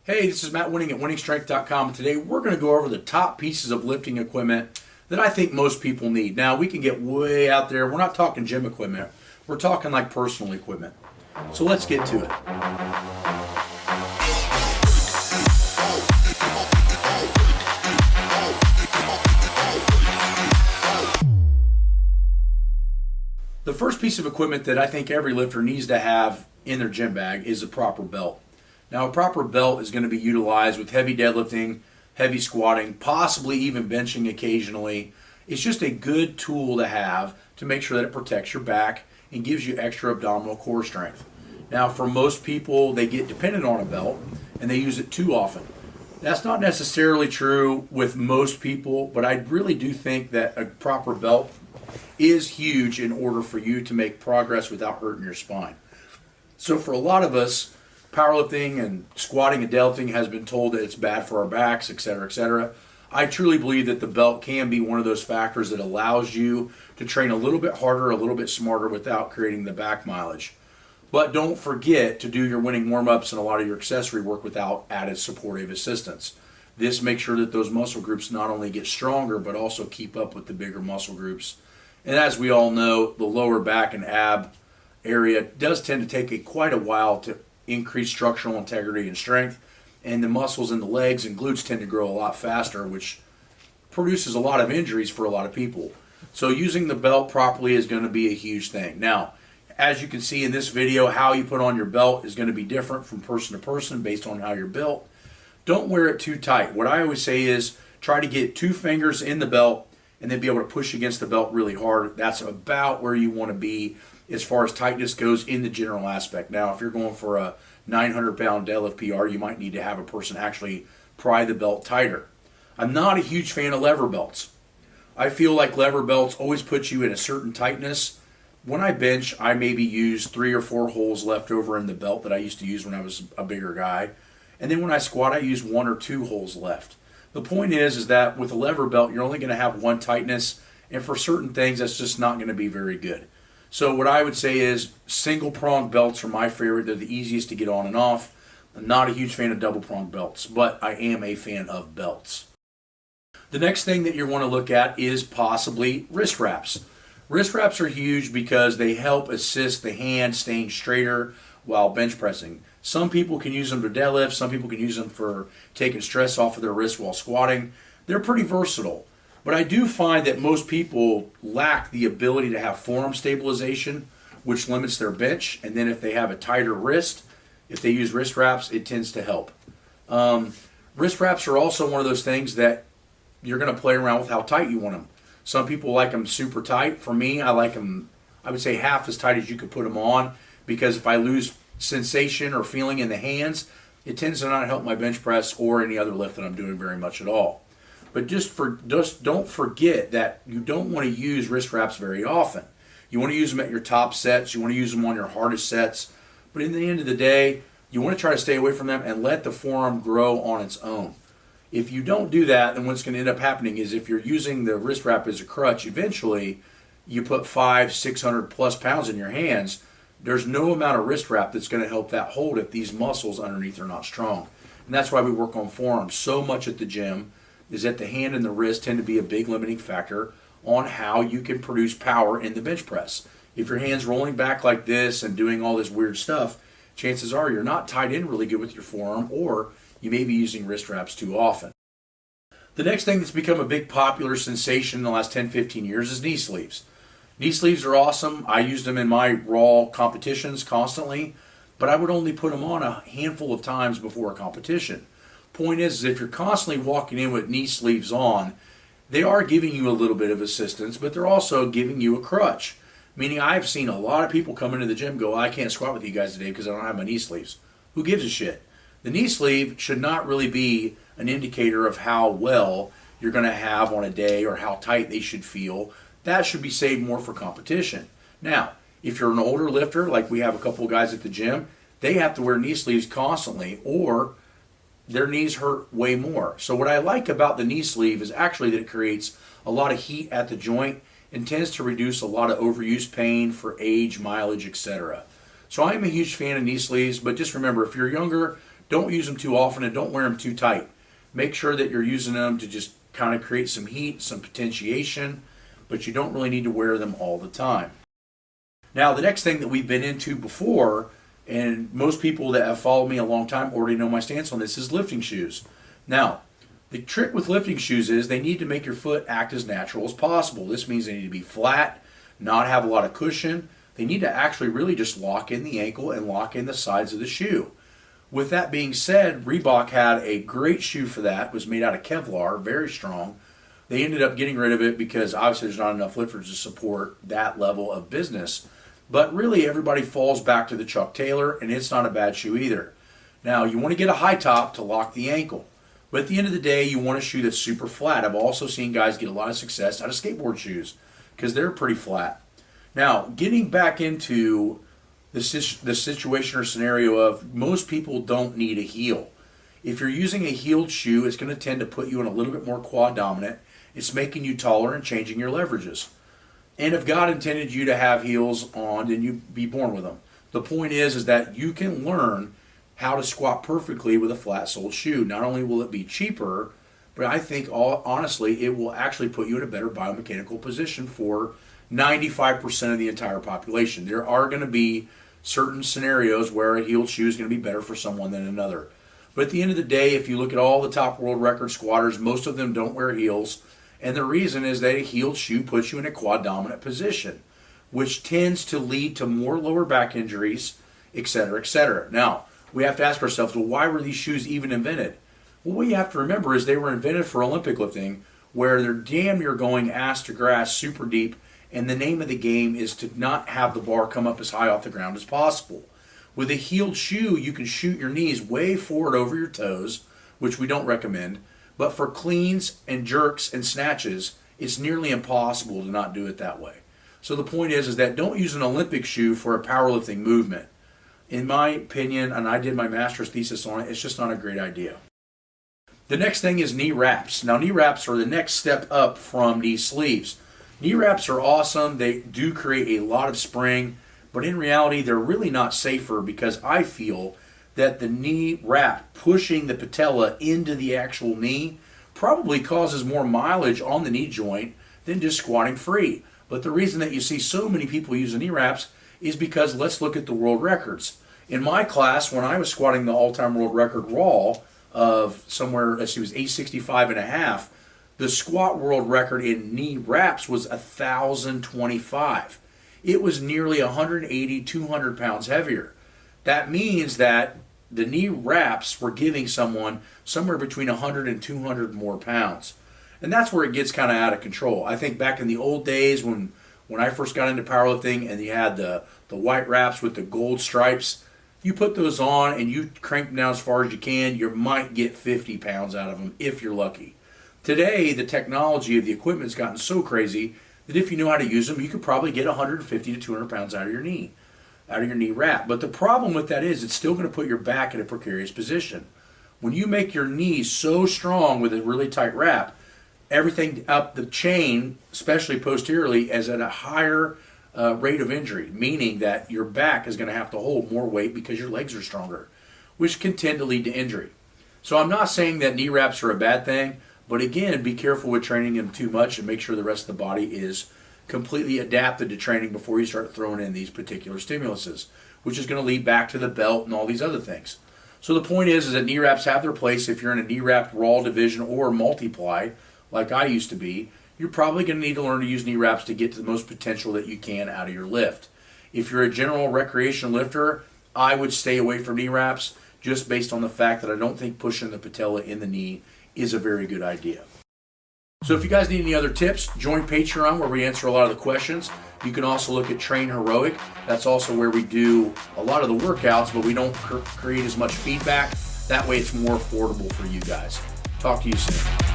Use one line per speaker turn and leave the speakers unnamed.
Hey, this is Matt Wenning at WenningStrength.com. Today we're going to go over the top pieces of lifting equipment that I think most people need. Now we can get way out there. We're not talking gym equipment. We're talking like personal equipment. So let's get to it. The first piece of equipment that I think every lifter needs to have in their gym bag is a proper belt. Now, a proper belt is going to be utilized with heavy deadlifting, heavy squatting, possibly even benching occasionally. It's just a good tool to have to make sure that it protects your back and gives you extra abdominal core strength. Now, for most people, they get dependent on a belt and they use it too often. That's not necessarily true with most people, but I really do think that a proper belt is huge in order for you to make progress without hurting your spine. So for a lot of us, powerlifting and squatting and deadlifting has been told that it's bad for our backs, etc., etc. I truly believe that the belt can be one of those factors that allows you to train a little bit harder, a little bit smarter without creating the back mileage. But don't forget to do your winning warm-ups and a lot of your accessory work without added supportive assistance. This makes sure that those muscle groups not only get stronger, but also keep up with the bigger muscle groups. And as we all know, the lower back and ab area does tend to take quite a while to increase structural integrity and strength, and the muscles in the legs and glutes tend to grow a lot faster, which produces a lot of injuries for a lot of people. So using the belt properly is going to be a huge thing. Now, as you can see in this video, how you put on your belt is going to be different from person to person based on how you're built. Don't wear it too tight. What I always say is try to get 2 fingers in the belt and then be able to push against the belt really hard. That's about where you want to be as far as tightness goes in the general aspect. Now, if you're going for a 900-pound deadlift PR, you might need to have a person actually pry the belt tighter. I'm not a huge fan of lever belts. I feel like lever belts always put you in a certain tightness. When I bench, I maybe use 3 or 4 holes left over in the belt that I used to use when I was a bigger guy. And then when I squat, I use 1 or 2 holes left. The point is that with a lever belt, you're only going to have one tightness, and for certain things, that's just not going to be very good. So what I would say is single prong belts are my favorite. They're the easiest to get on and off. I'm not a huge fan of double prong belts, but I am a fan of belts. The next thing that you want to look at is possibly wrist wraps. Wrist wraps are huge because they help assist the hand staying straighter while bench pressing. Some people can use them to deadlift. Some people can use them for taking stress off of their wrist while squatting. They're pretty versatile. But I do find that most people lack the ability to have forearm stabilization, which limits their bench. And then if they have a tighter wrist, if they use wrist wraps, it tends to help. Wrist wraps are also one of those things that you're going to play around with how tight you want them. Some people like them super tight. For me, I like them, I would say half as tight as you could put them on, because if I lose sensation or feeling in the hands, it tends to not help my bench press or any other lift that I'm doing very much at all. But just don't forget that you don't want to use wrist wraps very often. You want to use them at your top sets. You want to use them on your hardest sets. But in the end of the day, you want to try to stay away from them and let the forearm grow on its own. If you don't do that, then what's going to end up happening is if you're using the wrist wrap as a crutch, eventually you put 500-600 plus pounds in your hands. There's no amount of wrist wrap that's going to help that hold if these muscles underneath are not strong. And that's why we work on forearms so much at the gym, is that the hand and the wrist tend to be a big limiting factor on how you can produce power in the bench press. If your hand's rolling back like this and doing all this weird stuff, chances are you're not tied in really good with your forearm, or you may be using wrist wraps too often. The next thing that's become a big popular sensation in the last 10-15 years is knee sleeves. Knee sleeves are awesome. I use them in my raw competitions constantly, but I would only put them on a handful of times before a competition. Point is if you're constantly walking in with knee sleeves on, they are giving you a little bit of assistance, but they're also giving you a crutch. Meaning I've seen a lot of people come into the gym go, I can't squat with you guys today because I don't have my knee sleeves. Who gives a shit? The knee sleeve should not really be an indicator of how well you're going to have on a day or how tight they should feel. That should be saved more for competition. Now, if you're an older lifter, like we have a couple of guys at the gym, they have to wear knee sleeves constantly or their knees hurt way more. So what I like about the knee sleeve is actually that it creates a lot of heat at the joint and tends to reduce a lot of overuse pain for age, mileage, etc. So I'm a huge fan of knee sleeves, but just remember, if you're younger, don't use them too often and don't wear them too tight. Make sure that you're using them to just kind of create some heat, some potentiation, but you don't really need to wear them all the time. Now, the next thing that we've been into before, and most people that have followed me a long time already know my stance on this, is lifting shoes. Now, the trick with lifting shoes is they need to make your foot act as natural as possible. This means they need to be flat, not have a lot of cushion. They need to actually really just lock in the ankle and lock in the sides of the shoe. With that being said, Reebok had a great shoe for that. It was made out of Kevlar, very strong. They ended up getting rid of it because obviously there's not enough lifters to support that level of business. But really everybody falls back to the Chuck Taylor, and it's not a bad shoe either. Now, you want to get a high top to lock the ankle. But at the end of the day, you want a shoe that's super flat. I've also seen guys get a lot of success out of skateboard shoes because they're pretty flat. Now, getting back into the situation or scenario of most people don't need a heel. If you're using a heeled shoe, it's going to tend to put you in a little bit more quad dominant. It's making you taller and changing your leverages. And if God intended you to have heels on, then you'd be born with them. The point is that you can learn how to squat perfectly with a flat-soled shoe. Not only will it be cheaper, but I think honestly it will actually put you in a better biomechanical position for 95% of the entire population. There are going to be certain scenarios where a heeled shoe is going to be better for someone than another. But at the end of the day, if you look at all the top world record squatters, most of them don't wear heels. And the reason is that a heeled shoe puts you in a quad dominant position, which tends to lead to more lower back injuries, etc., etc. Now, we have to ask ourselves, well, why were these shoes even invented? Well, what you have to remember is they were invented for Olympic lifting, where they're damn near going ass to grass super deep, and the name of the game is to not have the bar come up as high off the ground as possible. With a heeled shoe, you can shoot your knees way forward over your toes, which we don't recommend, but for cleans and jerks and snatches, it's nearly impossible to not do it that way. So the point is that don't use an Olympic shoe for a powerlifting movement. In my opinion, and I did my master's thesis on it, it's just not a great idea. The next thing is knee wraps. Now, knee wraps are the next step up from knee sleeves. Knee wraps are awesome. They do create a lot of spring, but in reality, they're really not safer because I feel that the knee wrap pushing the patella into the actual knee probably causes more mileage on the knee joint than just squatting free. But the reason that you see so many people using knee wraps is because let's look at the world records. In my class, when I was squatting the all-time world record raw of somewhere, let's see, it was 865 and a half, the squat world record in knee wraps was 1,025. It was nearly 180, 200 pounds heavier. That means that the knee wraps were giving someone somewhere between 100 and 200 more pounds. And that's where it gets kind of out of control. I think back in the old days when I first got into powerlifting and you had the white wraps with the gold stripes, you put those on and you crank them down as far as you can, you might get 50 pounds out of them if you're lucky. Today, the technology of the equipment has gotten so crazy that if you know how to use them, you could probably get 150 to 200 pounds out of your knee wrap. But the problem with that is it's still going to put your back in a precarious position. When you make your knees so strong with a really tight wrap, everything up the chain, especially posteriorly, is at a higher rate of injury, meaning that your back is going to have to hold more weight because your legs are stronger, which can tend to lead to injury. So I'm not saying that knee wraps are a bad thing, but again, be careful with training them too much and make sure the rest of the body is completely adapted to training before you start throwing in these particular stimuluses, which is going to lead back to the belt and all these other things. So the point is that knee wraps have their place if you're in a knee wrapped raw division or multiply, like I used to be. You're probably going to need to learn to use knee wraps to get to the most potential that you can out of your lift. If you're a general recreation lifter, I would stay away from knee wraps just based on the fact that I don't think pushing the patella in the knee is a very good idea. So if you guys need any other tips, join Patreon where we answer a lot of the questions. You can also look at Train Heroic. That's also where we do a lot of the workouts, but we don't create as much feedback. That way it's more affordable for you guys. Talk to you soon.